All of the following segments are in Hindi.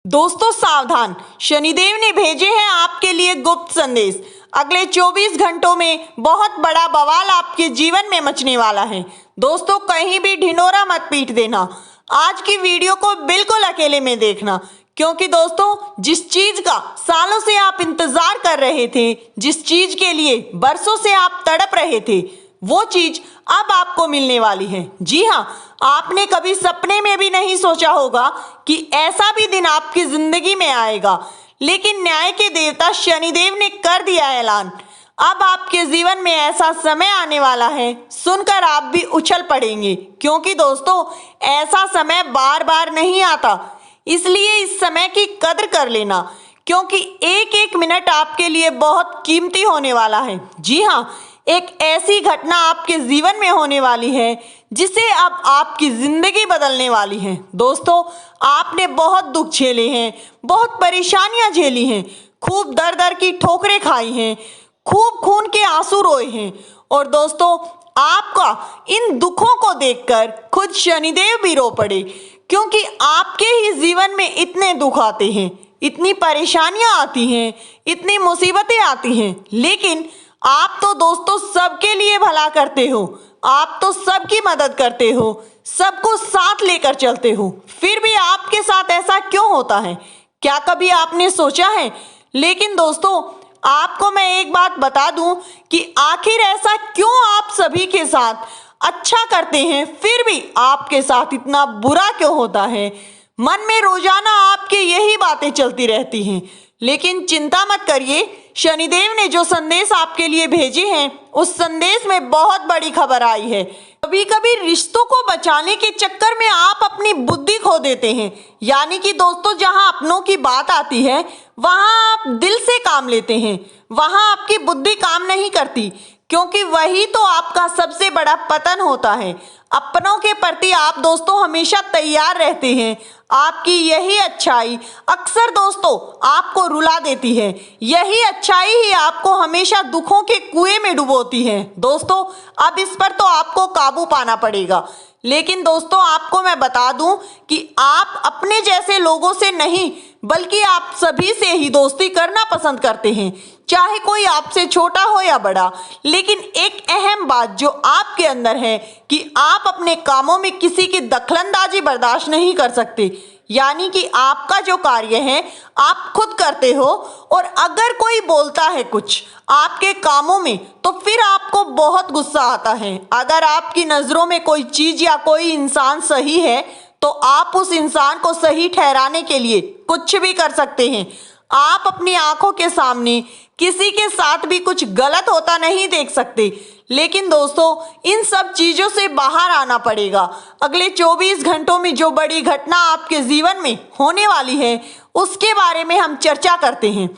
दोस्तों सावधान, शनिदेव ने भेजे हैं आपके लिए गुप्त संदेश। अगले 24 घंटों में बहुत बड़ा बवाल आपके जीवन में मचने वाला है। दोस्तों कहीं भी ढिंढोरा मत पीट देना। आज की वीडियो को बिल्कुल अकेले में देखना, क्योंकि दोस्तों जिस चीज का सालों से आप इंतजार कर रहे थे, जिस चीज के लिए बरसों से आप तड़प रहे थे, वो चीज अब आपको मिलने वाली है। जी हाँ, आपने कभी सपने में भी नहीं सोचा होगा कि ऐसा भी दिन आपकी जिंदगी में आएगा, लेकिन न्याय के देवता शनिदेव ने कर दिया ऐलान। अब आपके जीवन में ऐसा समय आने वाला है, सुनकर आप भी उछल पड़ेंगे, क्योंकि दोस्तों ऐसा समय बार बार नहीं आता। इसलिए इस समय की कद्र कर लेना, क्योंकि एक एक मिनट आपके लिए बहुत कीमती होने वाला है। जी हाँ, एक ऐसी घटना आपके जीवन में होने वाली है जिसे अब आपकी जिंदगी बदलने वाली है। दोस्तों आपने बहुत दुख झेले हैं, बहुत परेशानियां झेली हैं, खूब दर दर की ठोकरें खाई हैं, खूब खून के आंसू रोए हैं, और दोस्तों आपका इन दुखों को देखकर खुद शनिदेव भी रो पड़े, क्योंकि आपके ही जीवन में इतने दुख आते हैं, इतनी परेशानियां आती हैं, इतनी मुसीबतें आती हैं, लेकिन आप तो दोस्तों सबके लिए भला करते हो, आप तो सबकी मदद करते हो, सबको साथ लेकर चलते हो। फिर भी आपके साथ ऐसा क्यों होता है, क्या कभी आपने सोचा है? लेकिन दोस्तों आपको मैं एक बात बता दूं कि आखिर ऐसा क्यों आप सभी के साथ अच्छा करते हैं, फिर भी आपके साथ इतना बुरा क्यों होता है? मन में रोजाना आपके यही बातें चलती रहती हैं, लेकिन चिंता मत करिए। शनिदेव ने जो संदेश आपके लिए भेजे हैं, उस संदेश में बहुत बड़ी खबर आई है। कभी कभी रिश्तों को बचाने के चक्कर में आप अपनी बुद्धि खो देते हैं, यानी कि दोस्तों जहां अपनों की बात आती है वहां आप दिल से काम लेते हैं, वहां आपकी बुद्धि काम नहीं करती, क्योंकि वही तो आपका सबसे बड़ा पतन होता है। अपनों के प्रति आप दोस्तों हमेशा तैयार रहते हैं। आपकी यही अच्छाई अक्सर दोस्तों आपको रुला देती है, यही अच्छाई ही आपको हमेशा दुखों के कुएं में डुबोती है। दोस्तों अब इस पर तो आपको काबू पाना पड़ेगा। लेकिन दोस्तों आपको मैं बता दूं कि आप अपने जैसे लोगों से नहीं, बल्कि आप सभी से ही दोस्ती करना पसंद करते हैं, चाहे कोई आपसे छोटा हो या बड़ा। लेकिन एक अहम बात जो आपके अंदर है कि आप अपने कामों में किसी की दखलंदाजी बर्दाश्त नहीं कर सकते, यानी कि आपका जो कार्य है आप खुद करते हो, और अगर कोई बोलता है कुछ आपके कामों में तो फिर आपको बहुत गुस्सा आता है। अगर आपकी नज़रों में कोई चीज़ या कोई इंसान सही है तो आप उस इंसान को सही ठहराने के लिए कुछ भी कर सकते हैं। आप अपनी आंखों के सामने किसी के साथ भी कुछ गलत होता नहीं देख सकते। लेकिन दोस्तों इन सब चीजों से बाहर आना पड़ेगा। अगले 24 घंटों में जो बड़ी घटना आपके जीवन में होने वाली है उसके बारे में हम चर्चा करते हैं।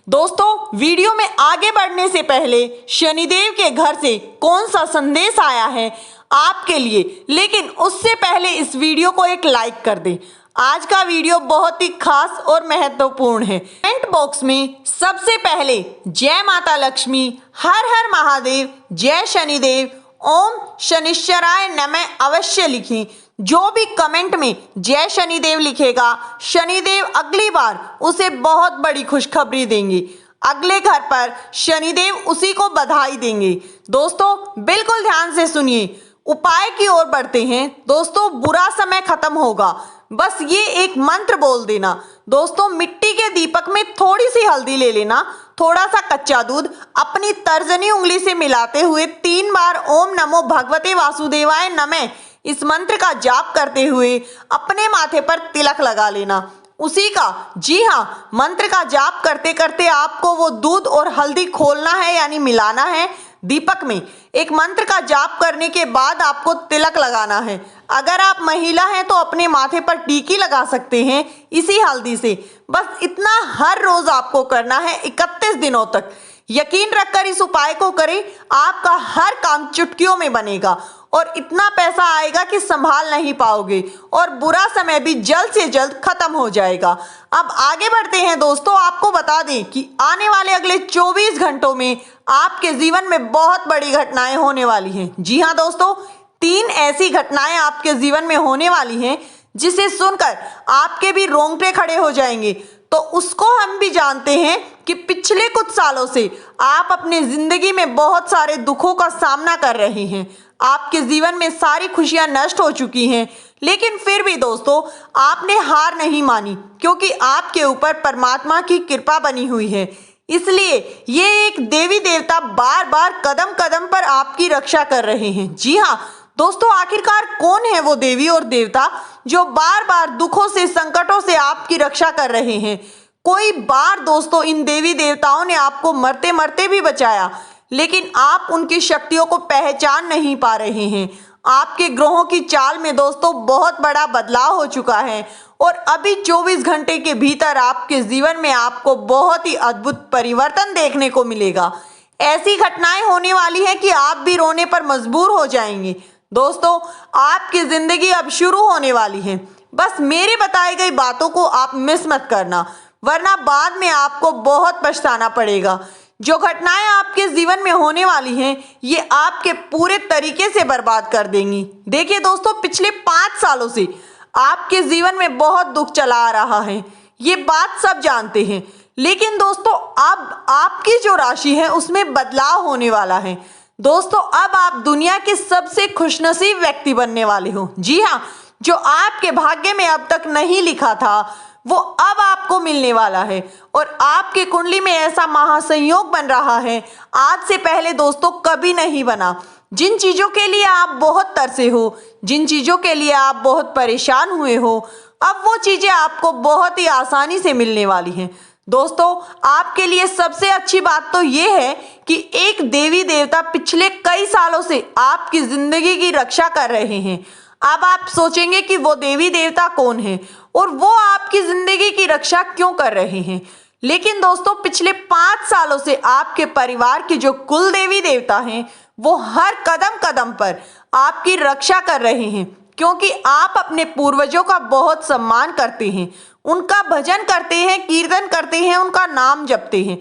दोस्तों वीडियो में आगे बढ़ने से पहले शनिदेव के घर से कौन सा संदेश आया है आपके लिए, लेकिन उससे पहले इस वीडियो को एक लाइक कर दें। आज का वीडियो बहुत ही खास और महत्वपूर्ण है। कमेंट बॉक्स में सबसे पहले जय माता लक्ष्मी, हर हर महादेव, जय शनिदेव, ओम शनिश्चराय नमः अवश्य लिखें। जो भी कमेंट में जय शनिदेव लिखेगा, शनिदेव अगली बार उसे बहुत बड़ी खुशखबरी देंगे। अगले घर पर शनिदेव उसी को बधाई देंगे। दोस्तों बिल्कुल ध्यान से सुनिए, उपाय की ओर बढ़ते हैं। दोस्तों बुरा समय खत्म होगा, बस ये एक मंत्र बोल देना। दोस्तों मिट्टी के दीपक में थोड़ी सी हल्दी ले लेना, थोड़ा सा कच्चा दूध अपनी तर्जनी उंगली से मिलाते हुए 3 बार ओम नमो भगवते वासुदेवाय नमः इस मंत्र का जाप करते हुए अपने माथे पर तिलक लगा लेना। उसी का, जी हाँ, मंत्र का जाप करते करते आपको वो दूध और हल्दी खोलना है, यानी मिलाना है दीपक में। एक मंत्र का जाप करने के बाद आपको तिलक लगाना है। अगर आप महिला हैं तो अपने माथे पर टीकी लगा सकते हैं इसी हल्दी से। बस इतना हर रोज आपको करना है 31 दिनों तक। यकीन रखकर इस उपाय को करें, आपका हर काम चुटकियों में बनेगा और इतना पैसा आएगा कि संभाल नहीं पाओगे, और बुरा समय भी जल्द से जल्द खत्म हो जाएगा। अब आगे बढ़ते हैं। दोस्तों आपको बता दें कि आने वाले अगले 24 घंटों में आपके जीवन में बहुत बड़ी घटनाएं होने वाली हैं। जी हाँ दोस्तों, 3 ऐसी घटनाएं आपके जीवन में होने वाली हैं जिसे सुनकर आपके भी रोंगटे खड़े हो जाएंगे। तो उसको हम भी जानते हैं कि पिछले कुछ सालों से आप अपनी जिंदगी में बहुत सारे दुखों का सामना कर रहे हैं। आपके जीवन में सारी खुशियां नष्ट हो चुकी हैं, लेकिन फिर भी दोस्तों आपने हार नहीं मानी, क्योंकि आपके ऊपर परमात्मा की कृपा बनी हुई है। इसलिए ये एक देवी देवता बार बार कदम कदम पर आपकी रक्षा कर रहे हैं। जी हाँ दोस्तों, आखिरकार कौन है वो देवी और देवता जो बार बार दुखों से, संकटों से आपकी रक्षा कर रहे हैं? कोई बार दोस्तों इन देवी देवताओं ने आपको मरते मरते भी बचाया, लेकिन आप उनकी शक्तियों को पहचान नहीं पा रहे हैं। आपके ग्रहों की चाल में दोस्तों बहुत बड़ा बदलाव हो चुका है और अभी 24 घंटे के भीतर आपके जीवन में आपको बहुत ही अद्भुत परिवर्तन देखने को मिलेगा। ऐसी घटनाएं होने वाली हैं कि आप भी रोने पर मजबूर हो जाएंगे। दोस्तों आपकी जिंदगी अब शुरू होने वाली है। बस मेरे बताई गई बातों को आप मिस मत करना, वरना बाद में आपको बहुत पछताना पड़ेगा। जो घटनाएं आपके जीवन में होने वाली हैं ये आपके पूरे तरीके से बर्बाद कर देंगी। देखिए दोस्तों, पिछले 5 सालों से आपके जीवन में बहुत दुख चला आ रहा है, ये बात सब जानते हैं। लेकिन दोस्तों अब आपकी जो राशि है उसमें बदलाव होने वाला है। दोस्तों अब आप दुनिया के सबसे खुशनसीब व्यक्ति बनने वाले हो। जी हाँ, जो आपके भाग्य में अब तक नहीं लिखा था वो अब आपको मिलने वाला है और आपकी कुंडली में ऐसा महासंयोग बन रहा है आज से पहले दोस्तों कभी नहीं बना। जिन चीजों के लिए आप बहुत तरसे हो, जिन चीजों के लिए आप बहुत परेशान हुए हो, अब वो चीजें आपको बहुत ही आसानी से मिलने वाली हैं। दोस्तों आपके लिए सबसे अच्छी बात तो ये है कि एक देवी देवता पिछले कई सालों से आपकी जिंदगी की रक्षा कर रहे हैं। अब आप सोचेंगे कि वो देवी देवता कौन है और वो आपकी जिंदगी की रक्षा क्यों कर रहे हैं। लेकिन दोस्तों पिछले 5 सालों से आपके परिवार की जो कुल देवी देवता हैं वो हर कदम कदम पर आपकी रक्षा कर रहे हैं, क्योंकि आप अपने पूर्वजों का बहुत सम्मान करते हैं, उनका भजन करते हैं, कीर्तन करते हैं, उनका नाम जपते हैं।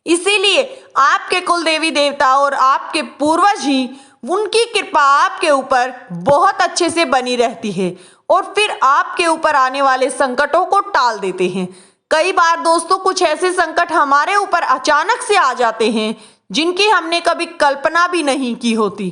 इसीलिए आपके कुल देवी देवता और आपके पूर्वज ही, उनकी कृपा आपके ऊपर बहुत अच्छे से बनी रहती है और फिर आपके ऊपर आने वाले संकटों को टाल देते हैं। कई बार दोस्तों कुछ ऐसे संकट हमारे ऊपर अचानक से आ जाते हैं जिनकी हमने कभी कल्पना भी नहीं की होती।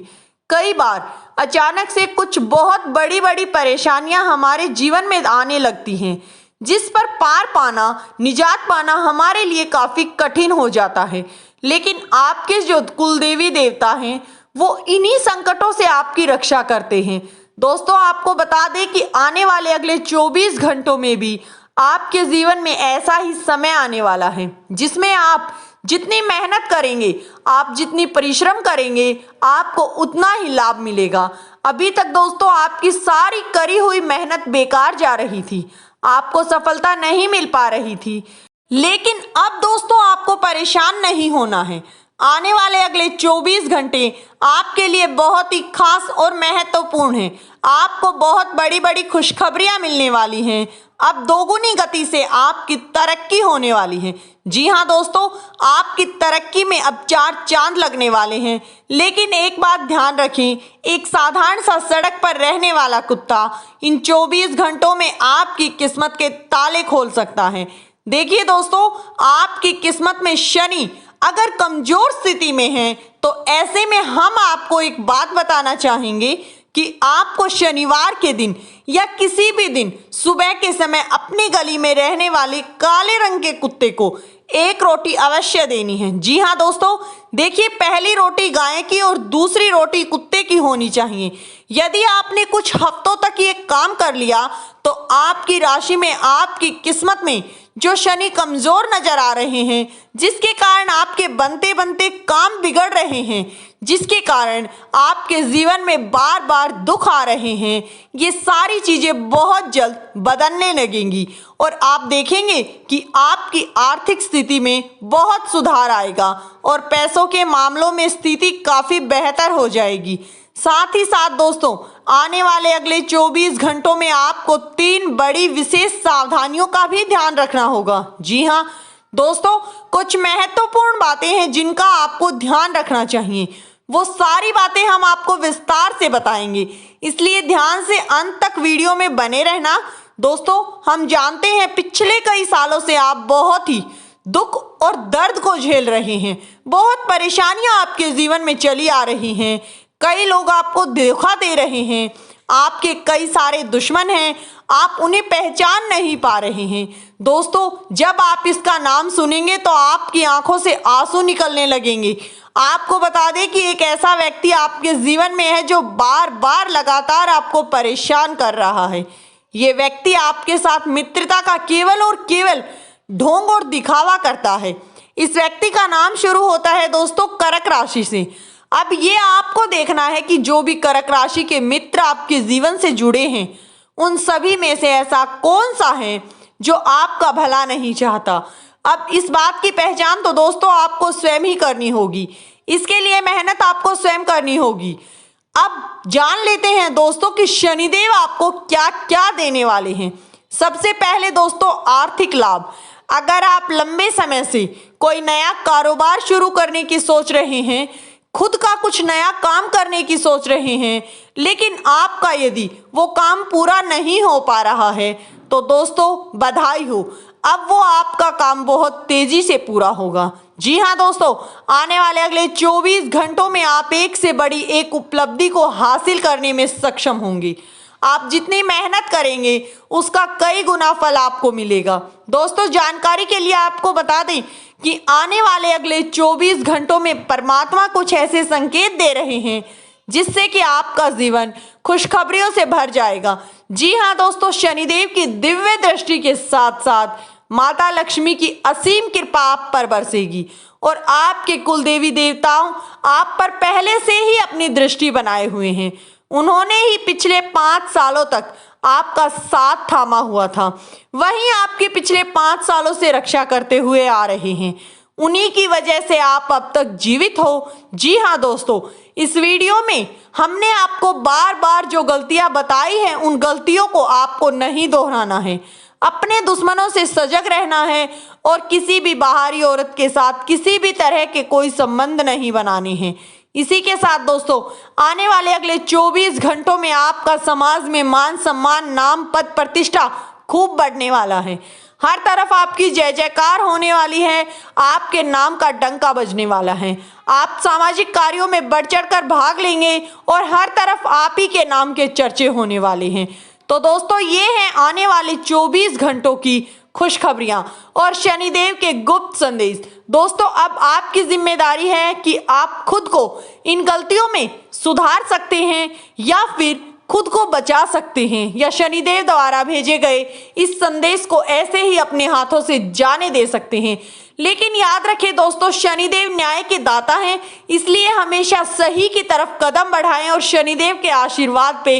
कई बार अचानक से कुछ बहुत बड़ी बड़ी परेशानियां हमारे जीवन में आने लगती हैं, जिस पर पार पाना, निजात पाना हमारे लिए काफी कठिन हो जाता है। लेकिन आपके जो कुल देवी देवता हैं वो इन्हीं संकटों से आपकी रक्षा करते हैं। दोस्तों आपको बता दें कि आने वाले अगले 24 घंटों में भी आपके जीवन में ऐसा ही समय आने वाला है जिसमें आप जितनी मेहनत करेंगे, आप जितनी परिश्रम करेंगे, आपको उतना ही लाभ मिलेगा। अभी तक दोस्तों आपकी सारी करी हुई मेहनत बेकार जा रही थी, आपको सफलता नहीं मिल पा रही थी। लेकिन अब दोस्तों आपको परेशान नहीं होना है। आने वाले अगले 24 घंटे आपके लिए बहुत ही खास और महत्वपूर्ण हैं। आपको बहुत बड़ी बड़ी खुशखबरियां मिलने वाली हैं। अब दोगुनी गति से आपकी तरक्की होने वाली है। जी हाँ दोस्तों, आपकी तरक्की में अब 4 चांद लगने वाले हैं। लेकिन एक बात ध्यान रखें, एक साधारण सा सड़क पर रहने वाला कुत्ता इन 24 घंटों में आपकी किस्मत के ताले खोल सकता है। देखिए दोस्तों, आपकी किस्मत में शनि अगर कमजोर स्थिति में है तो ऐसे में हम आपको एक बात बताना चाहेंगे कि आपको शनिवार के दिन या किसी भी दिन सुबह के समय अपनी गली में रहने वाले काले रंग के कुत्ते को एक रोटी अवश्य देनी है। जी हाँ दोस्तों, देखिए पहली रोटी गाय की और दूसरी रोटी कुत्ते की होनी चाहिए। यदि आपने कुछ हफ्तों तक ये काम कर लिया तो आपकी राशि में, आपकी किस्मत में जो शनि कमजोर नजर आ रहे हैं, जिसके कारण आपके बनते बनते काम बिगड़ रहे हैं, जिसके कारण आपके जीवन में बार बार दुख आ रहे हैं, ये सारी चीजें बहुत जल्द बदलने लगेंगी और आप देखेंगे कि आपकी आर्थिक स्थिति में बहुत सुधार आएगा और पैसों के मामलों में स्थिति काफी बेहतर हो जाएगी। साथ ही साथ दोस्तों, आने वाले अगले 24 घंटों में आपको 3 बड़ी विशेष सावधानियों का भी ध्यान रखना होगा। जी हाँ दोस्तों, कुछ महत्वपूर्ण बातें हैं जिनका आपको ध्यान रखना चाहिए। वो सारी बातें हम आपको विस्तार से बताएंगे, इसलिए ध्यान से अंत तक वीडियो में बने रहना। दोस्तों, हम जानते हैं पिछले कई सालों से आप बहुत ही दुख और दर्द को झेल रहे हैं, बहुत परेशानियां आपके जीवन में चली आ रही हैं, कई लोग आपको धोखा दे रहे हैं, आपके कई सारे दुश्मन हैं, आप उन्हें पहचान नहीं पा रहे हैं। दोस्तों, जब आप इसका नाम सुनेंगे तो आपकी आंखों से आंसू निकलने लगेंगे। आपको बता दें कि एक ऐसा व्यक्ति आपके जीवन में है जो बार बार लगातार आपको परेशान कर रहा है। ये व्यक्ति आपके साथ मित्रता का केवल और केवल ढोंग और दिखावा करता है। इस व्यक्ति का नाम शुरू होता है दोस्तों कर्क राशि से। अब ये आपको देखना है कि जो भी कर्क राशि के मित्र आपके जीवन से जुड़े हैं, उन सभी में से ऐसा कौन सा है जो आपका भला नहीं चाहता। अब इस बात की पहचान तो दोस्तों आपको स्वयं ही करनी होगी, इसके लिए मेहनत आपको स्वयं करनी होगी। अब जान लेते हैं दोस्तों कि शनिदेव आपको क्या क्या देने वाले हैं। सबसे पहले दोस्तों, आर्थिक लाभ। अगर आप लंबे समय से कोई नया कारोबार शुरू करने की सोच रहे हैं, खुद का कुछ नया काम करने की सोच रहे हैं, लेकिन आपका यदि वो काम पूरा नहीं हो पा रहा है, तो दोस्तों बधाई हो, अब वो आपका काम बहुत तेजी से पूरा होगा। जी हाँ दोस्तों, आने वाले अगले 24 घंटों में आप एक से बड़ी एक उपलब्धि को हासिल करने में सक्षम होंगे। आप जितनी मेहनत करेंगे उसका कई गुना फल आपको मिलेगा। दोस्तों, जानकारी के लिए आपको बता दें कि आने वाले अगले 24 घंटों में परमात्मा कुछ ऐसे संकेत दे रहे हैं जिससे कि आपका जीवन खुशखबरियों से भर जाएगा। जी हाँ दोस्तों, शनिदेव की दिव्य दृष्टि के साथ साथ माता लक्ष्मी की असीम कृपा आप पर बरसेगी और आपके कुल देवी देवताओं आप पर पहले से ही अपनी दृष्टि बनाए हुए हैं। उन्होंने ही पिछले 5 सालों तक आपका साथ थामा हुआ था, वहीं आपके पिछले 5 सालों से रक्षा करते हुए आ रहे हैं। उन्हीं की वजह से आप अब तक जीवित हो। जी हाँ दोस्तों, इस वीडियो में हमने आपको बार बार जो गलतियां बताई हैं, उन गलतियों को आपको नहीं दोहराना है, अपने दुश्मनों से सजग रहना है और किसी भी बाहरी औरत के साथ किसी भी तरह के कोई संबंध नहीं बनाने हैं। इसी के साथ दोस्तों, आने वाले अगले 24 घंटों में आपका समाज में मान सम्मान, नाम, पद, प्रतिष्ठा खूब बढ़ने वाला है। हर तरफ आपकी जय जयकार होने वाली है, आपके नाम का डंका बजने वाला है। आप सामाजिक कार्यों में बढ़ चढ़कर भाग लेंगे और हर तरफ आप ही के नाम के चर्चे होने वाले हैं। तो दोस्तों, ये हैं आने वाले 24 घंटों की खुशखबरियां और शनिदेव के गुप्त संदेश। दोस्तों, अब आपकी जिम्मेदारी है कि आप खुद को इन गलतियों में सुधार सकते हैं या फिर खुद को बचा सकते हैं, या शनिदेव द्वारा भेजे गए इस संदेश को ऐसे ही अपने हाथों से जाने दे सकते हैं। लेकिन याद रखें दोस्तों, शनिदेव न्याय के दाता हैं, इसलिए हमेशा सही की तरफ कदम बढ़ाएं और शनिदेव के आशीर्वाद पे।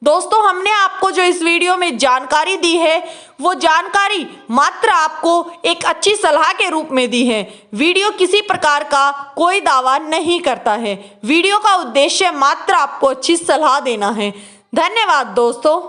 दोस्तों, हमने आपको जो इस वीडियो में जानकारी दी है, वो जानकारी मात्र आपको एक अच्छी सलाह के रूप में दी है। वीडियो किसी प्रकार का कोई दावा नहीं करता है। वीडियो का उद्देश्य मात्र आपको अच्छी सलाह देना है। धन्यवाद दोस्तों।